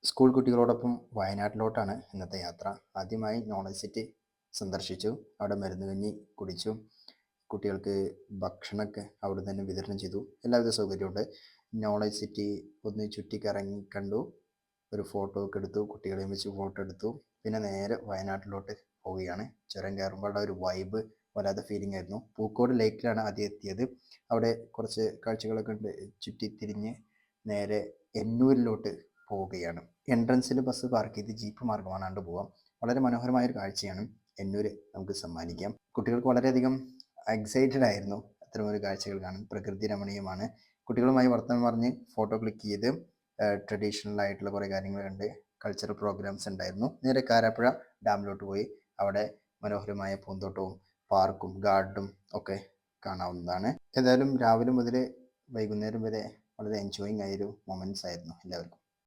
School കുട്ടികളോടൊപ്പം വയനാട്ടിലോട്ടാണ് ഇന്നത്തെ യാത്ര. ആദ്യമായി നോളജ് സിറ്റി സന്ദർശിച്ചു. അവിടെ മരുന്ന് കഞ്ഞി കുടിച്ചു. കുട്ടികൾക്ക് ഭക്ഷണമൊക്കെ അവിടെ തന്നെ വിതരണം ചെയ്തു. എല്ലാവിധ സൗകര്യമുണ്ട്. നോളജ് സിറ്റി ഒന്ന് ചുറ്റിക്കറങ്ങി കണ്ടു. ഒരു ഫോട്ടോ ഒക്കെ എടുത്തു. കുട്ടികളെയും വെച്ച് ഫോട്ടോ എടുത്തു. പിന്നെ നേരെ വയനാട്ടിലോട്ട് പോവുകയാണ്. ചുരം കയറുമ്പോഴുള്ള ഒരു വൈബ് വല്ലാത്ത ഫീലിംഗ് ആയിരുന്നു. പൂക്കോട് ലേക്കിലാണ് ആദ്യം എത്തിയത്. അവിടെ കുറച്ച് കാഴ്ചകളൊക്കെ ഉണ്ട്. ചുറ്റിത്തിരിഞ്ഞ് നേരെ എന്നൂരിലോട്ട് പോവുകയാണ്. എൻട്രൻസിൽ ബസ് പാർക്ക് ചെയ്ത് ജീപ്പ് മാർഗമാണ് പോവാം. വളരെ മനോഹരമായ ഒരു കാഴ്ചയാണ് എന്നൂര് നമുക്ക് സമ്മാനിക്കാം. കുട്ടികൾക്ക് വളരെയധികം എക്സൈറ്റഡ് ആയിരുന്നു അത്തരമൊരു കാഴ്ചകൾ കാണാൻ. പ്രകൃതി രമണീയമാണ്. കുട്ടികളുമായി വർത്തമാനം പറഞ്ഞ് ഫോട്ടോ ക്ലിക്ക് ചെയ്ത് ട്രഡീഷണൽ ആയിട്ടുള്ള കുറേ കാര്യങ്ങൾ കണ്ട് കൾച്ചറൽ പ്രോഗ്രാംസ് ഉണ്ടായിരുന്നു. നേരെ കാരാപ്പുഴ ഡാമിലോട്ട് പോയി അവിടെ മനോഹരമായ പൂന്തോട്ടവും പാർക്കും ഗാർഡനും ഒക്കെ കാണാവുന്നതാണ്. ഏതായാലും രാവിലെ മുതൽ വൈകുന്നേരം വരെ വളരെ എൻജോയിങ് ആയൊരു മൊമെന്റ്സ് ആയിരുന്നു എല്ലാവർക്കും.